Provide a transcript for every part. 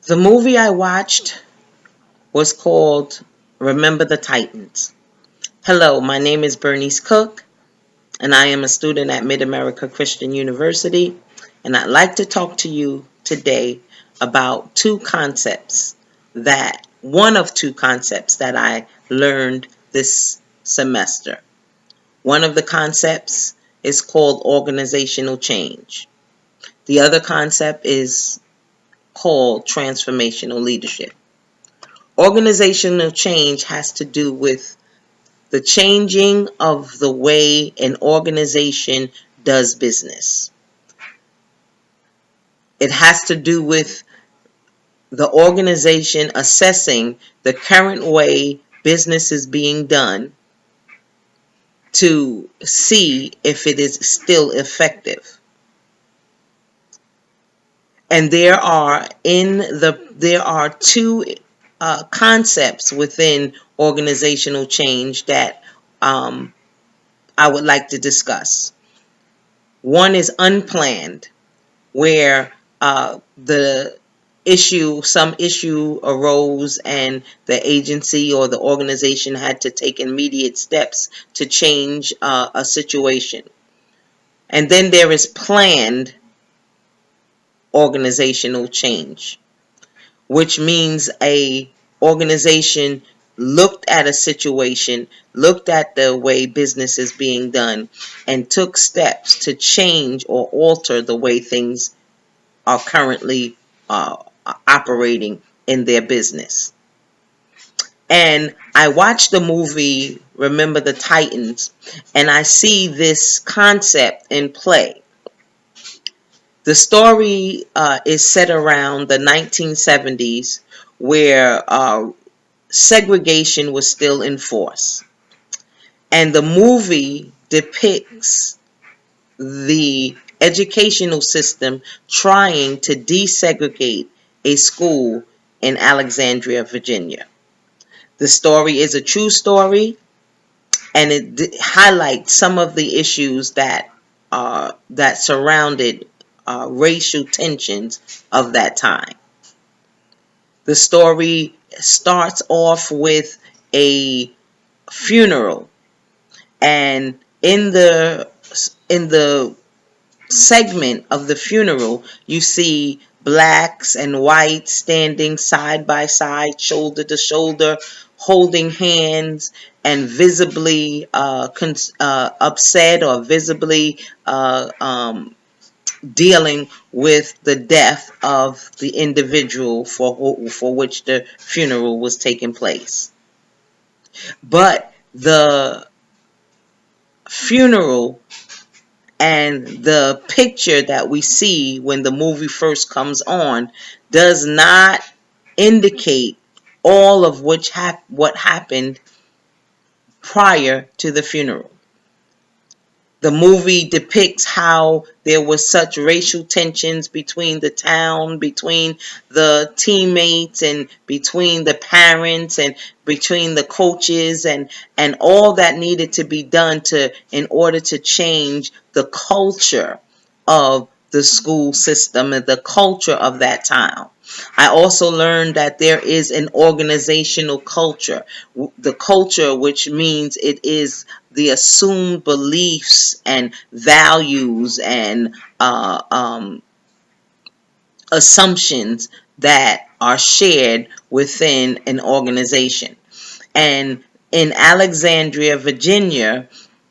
The movie I watched was called Remember the Titans. Hello, my name is Bernice Cook, and I am a student at Mid-America Christian University, and I'd like to talk to you today about one of two concepts that I learned this semester. One of the concepts is called organizational change. The other concept is called transformational leadership. Organizational change has to do with the changing of the way an organization does business. It has to do with the organization assessing the current way business is being done to see if it is still effective. And there are two concepts within organizational change that I would like to discuss. One is unplanned, where some issue arose and the agency or the organization had to take immediate steps to change a situation. And then there is planned organizational change, which means a organization looked at a situation, looked at the way business is being done, and took steps to change or alter the way things are currently operating in their business. And I watched the movie Remember the Titans, and I see this concept in play. The story is set around the 1970s, where segregation was still in force. And the movie depicts the educational system trying to desegregate a school in Alexandria, Virginia. The story is a true story, and it highlights some of the issues that surrounded racial tensions of that time. The story starts off with a funeral, and in the segment of the funeral, you see blacks and whites standing side by side, shoulder to shoulder, holding hands, and visibly upset or visibly dealing with the death of the individual for which the funeral was taking place. But the funeral and the picture that we see when the movie first comes on does not indicate all of what happened prior to the funeral. The movie depicts how there was such racial tensions between the town, between the teammates, and between the parents, and between the coaches, and all that needed to be done in order to change the culture of the school system and the culture of that town. I also learned that there is an organizational culture. The culture, which means it is the assumed beliefs and values and assumptions that are shared within an organization. And in Alexandria, Virginia,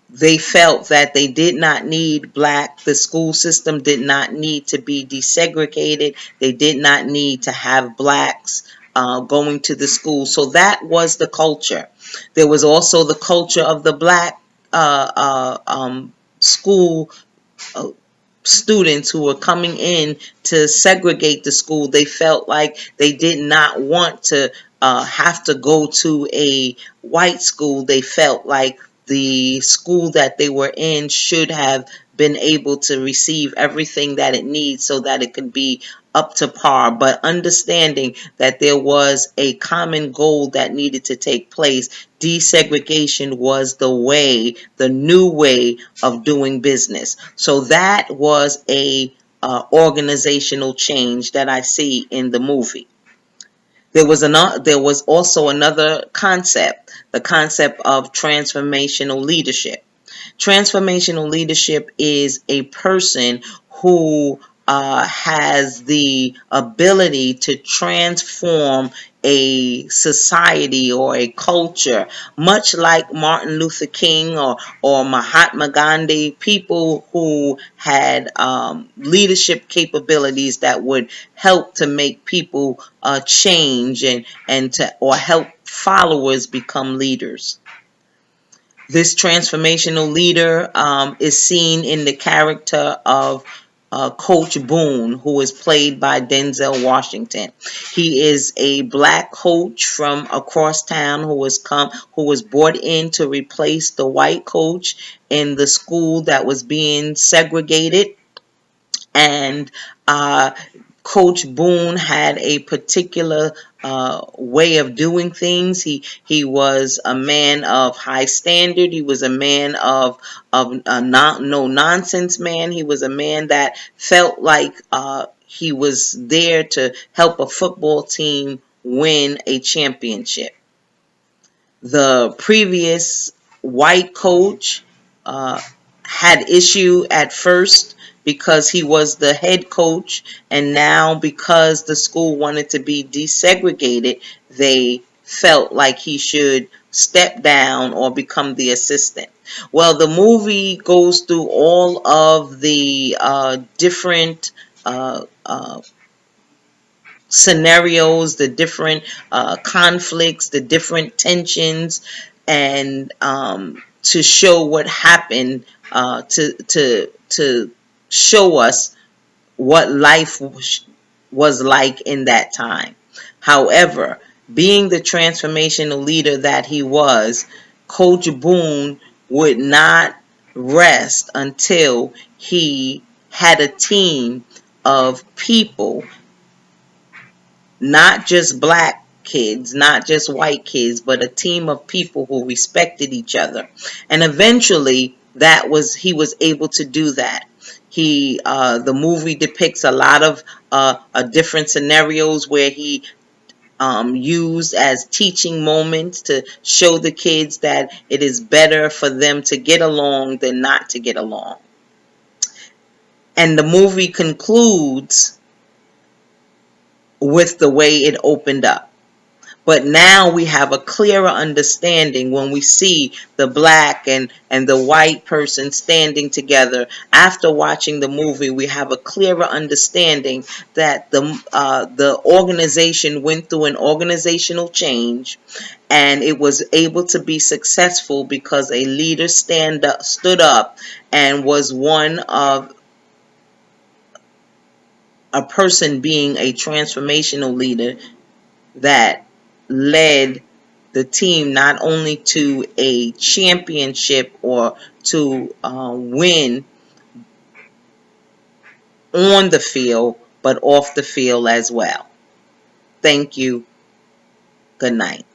they felt that they did not need the school system did not need to be desegregated. They did not need to have blacks going to the school. So that was the culture. There was also the culture of the black school students who were coming in to segregate the school. They felt like they did not want to have to go to a white school. They felt like the school that they were in should have been able to receive everything that it needs so that it could be up to par, but understanding that there was a common goal that needed to take place. Desegregation was the new way of doing business. So that was a organizational change that I see in the movie. There was also another concept, the concept of transformational leadership. Transformational leadership is a person who has the ability to transform a society or a culture, much like Martin Luther King or Mahatma Gandhi, people who had leadership capabilities that would help to make people change and to or help followers become leaders. This transformational leader is seen in the character of Coach Boone, who is played by Denzel Washington. He is a black coach from across town who was brought in to replace the white coach in the school that was being segregated. And Coach Boone had a particular way of doing things. He was a man of high standard. He was a man of no nonsense man. He was a man that felt like he was there to help a football team win a championship. The previous white coach uh, had issue at first because he was the head coach, and now because the school wanted to be desegregated, they felt like he should step down or become the assistant. Well, the movie goes through all of the different scenarios, the different conflicts, the different tensions, and to show what happened, to show us what life was like in that time. However, being the transformational leader that he was, Coach Boone would not rest until he had a team of people, not just black kids, not just white kids, but a team of people who respected each other. And eventually he was able to do that. The movie depicts a lot of different scenarios where he used as teaching moments to show the kids that it is better for them to get along than not to get along. And the movie concludes with the way it opened up. But now we have a clearer understanding when we see the black and the white person standing together. After watching the movie, we have a clearer understanding that the organization went through an organizational change, and it was able to be successful because a leader stood up and was one of a person being a transformational leader that led the team not only to a championship or to win on the field, but off the field as well. Thank you. Good night.